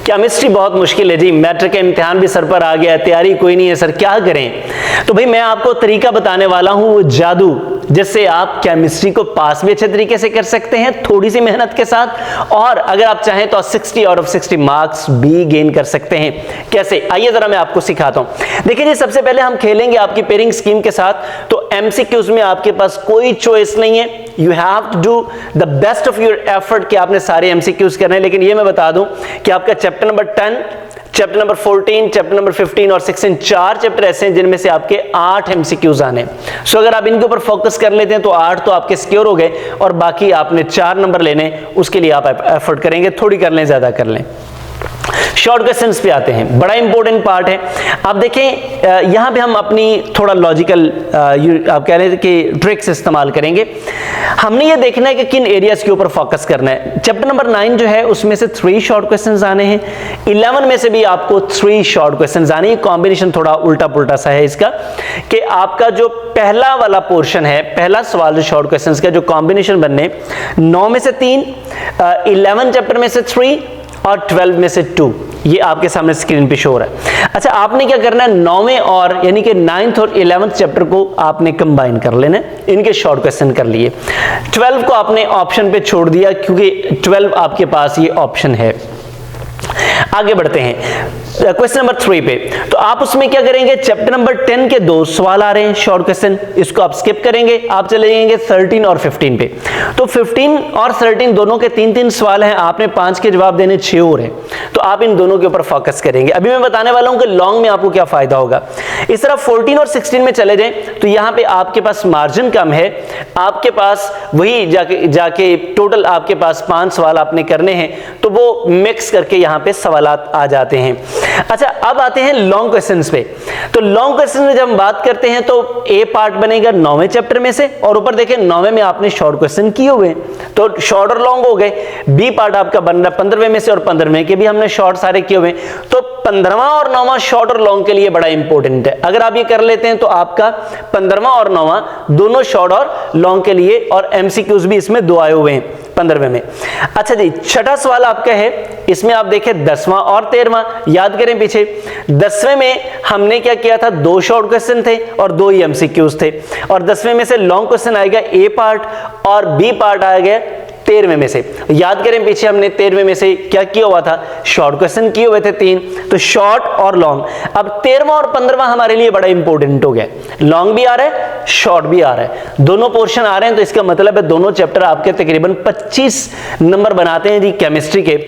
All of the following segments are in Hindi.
केमिस्ट्री बहुत मुश्किल है जी, मैट्रिक का इम्तिहान भी सर पर आ गया, तैयारी कोई नहीं है सर, क्या करें? तो भाई मैं आपको तरीका बताने वाला हूं, वो जादू जिससे आप केमिस्ट्री को पास भी अच्छे तरीके से कर सकते हैं थोड़ी सी मेहनत के साथ, और अगर आप चाहें तो 60 आउट ऑफ 60 मार्क्स भी गेन कर सकते हैं। कैसे, आइए जरा मैं आपको सिखाता हूं। देखिए जी, सबसे पहले हम खेलेंगे आपकी पेयरिंग स्कीम के साथ। तो एमसीक्यूज में आपके पास कोई चॉइस नहीं है, you have to do the best of your effort कि आपने सारे एमसीक्यूज करने हैं। लेकिन ये मैं बता दूं कि आपका chapter number 10, chapter number 14, chapter number 15 और 16, 4 चैप्टर ऐसे हैं जिनमें से आपके 8 एमसीक्यूज आने। सो अगर आप इनके ऊपर फोकस कर लेते हैं तो 8 तो आपके सिक्योर हो गए, और बाकी आपने 4 नंबर लेने, उसके लिए आप एफर्ट करेंगे, थोड़ी कर लें, ज्यादा कर लें। शॉर्ट क्वेश्चंस पे आते हैं, बड़ा इंपॉर्टेंट पार्ट है। आप देखें यहां पे हम अपनी थोड़ा लॉजिकल आप कह रहे थे कि ट्रिक्स इस्तेमाल करेंगे। हमने ये देखना है कि किन एरियाज के ऊपर फोकस करना है। चैप्टर नंबर 9 जो है उसमें से 3 शॉर्ट क्वेश्चंस आने हैं, 11 में से भी आपको 3 शॉर्ट क्वेश्चंस आने हैं। कॉम्बिनेशन थोड़ा उल्टा पुल्टा सा है इसका, कि आपका जो पहला वाला पोर्शन है, पहला सवाल जो शॉर्ट क्वेश्चंस का जो कॉम्बिनेशन बनने, 9 में से 3, 11 चैप्टर में से 3 और 12 में से 2, ये आपके सामने स्क्रीन पे शो हो रहा है। अच्छा, आपने क्या करना है, 9वें और यानी कि 9th और 11th चैप्टर को आपने कंबाइन कर लेना है, इनके शॉर्ट क्वेश्चन कर लिए। 12 को आपने ऑप्शन पे छोड़ दिया क्योंकि 12 आपके पास ये ऑप्शन है। आगे बढ़ते हैं क्वेश्चन नंबर 3 पे। तो आप उसमें क्या करेंगे, चैप्टर नंबर 10 के 2 सवाल आ रहे हैं शॉर्ट क्वेश्चन, इसको आप स्किप करेंगे, आप चले जाएंगे 13 और 15 पे। तो 15 और 13 दोनों के 3-3 सवाल हैं, आपने 5 के जवाब देने, 6 और हैं, तो आप इन दोनों के ऊपर फोकस करेंगे। अभी मैं बताने वाला हूं कि लॉन्ग में आपको क्या फायदा होगा। इस तरह 14 और 16 में चले जाएं तो यहां पे आपके पास मार्जिन कम है, आपके पास वही जाके टोटल आपके पास 5 सवाल आपने करने हैं, तो वो मिक्स करके यहां पे सवालात आ जाते हैं। अच्छा, अब आते हैं लॉन्ग क्वेश्चंस पे। तो लॉन्ग क्वेश्चन में जब हम बात करते हैं तो ए पार्ट बनेगा 9वें चैप्टर में से, और ऊपर देखें 9वें में आपने शॉर्ट क्वेश्चन किए हुए, तो शॉर्ट और लॉन्ग हो गए। बी पार्ट आपका बन रहा 15वें में से, और 15वें के भी हमने शॉर्ट सारे किए हुए, तो 15वां और 9वां शॉर्ट और लॉन्ग के लिए बड़ा इंपॉर्टेंट है। अगर आप ये कर लेते हैं तो आपका 15वां और 9वां दोनों शॉर्ट और लॉन्ग के लिए, और एमसीक्यूज भी इसमें 2 आए हुए हैं 15वें में। अच्छा जी, छठा सवाल आपका है, इसमें आप देखें 10वां और 13वां, याद करें पीछे 10वें में हमने क्या किया था, 2 शॉर्ट क्वेश्चन थे और 2 ही एमसीक्यूज थे, और 10वें में से लॉन्ग क्वेश्चन आएगा ए पार्ट और बी पार्ट आएगा 13वें में से। याद करें पीछे हमने 13वें में से क्या किया हुआ था, शॉर्ट क्वेश्चन किए हुए थे 3, तो शॉर्ट और लॉन्ग। अब 13वां और 15वां हमारे लिए बड़ा इंपॉर्टेंट हो गया, लॉन्ग भी आ रहा है, शॉर्ट भी आ रहा है, दोनों पोर्शन आ रहे हैं, तो इसका मतलब है दोनों चैप्टर आपके तकरीबन 25 नंबर बनाते हैं जी केमिस्ट्री के।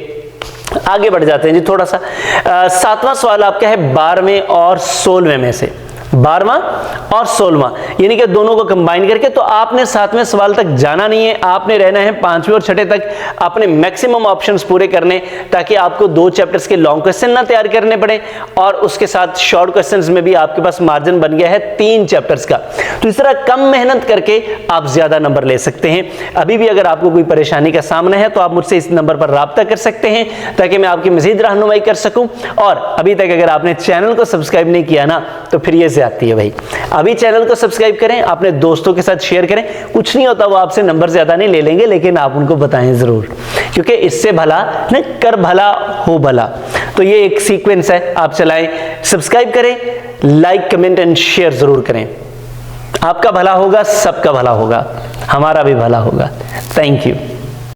आगे बढ़ जाते हैं जी थोड़ा सा। 7वां सवाल आपका है 12वें और 16वें में से, 12वां और 16वां, यानी कि दोनों को कंबाइन करके। तो आपने 7वें सवाल तक जाना नहीं है, आपने रहना है 5वें और 6ठे तक, आपने मैक्सिमम ऑप्शंस पूरे करने, ताकि आपको 2 चैप्टर्स के लॉन्ग क्वेश्चन ना तैयार करने पड़े, और उसके साथ शॉर्ट क्वेश्चंस में भी आपके पास मार्जिन बन गया है 3 चैप्टर्स का। तो इस तरह कम मेहनत करके आप ज्यादा नंबर ले सकते हैं। अभी भी अगर आपको कोई परेशानी का सामना है तो आप मुझसे इस नंबर पर राब्ता कर सकते हैं, ताकि मैं आपकी मजीद रहनुमाई कर सकूं। और अभी तक अगर आपने चैनल को सब्सक्राइब नहीं किया ना, तो फिर ये आती है भाई, अभी चैनल को सब्सक्राइब करें, अपने दोस्तों के साथ शेयर करें। कुछ नहीं होता, वो आपसे नंबर ज्यादा नहीं ले लेंगे, लेकिन आप उनको बताएं जरूर, क्योंकि इससे भला न कर भला हो भला। तो ये एक सीक्वेंस है, आप चलाएं, सब्सक्राइब करें, लाइक कमेंट एंड शेयर जरूर करें। आपका भला होगा, सबका भला होगा, हमारा भी भला होगा। Thank you.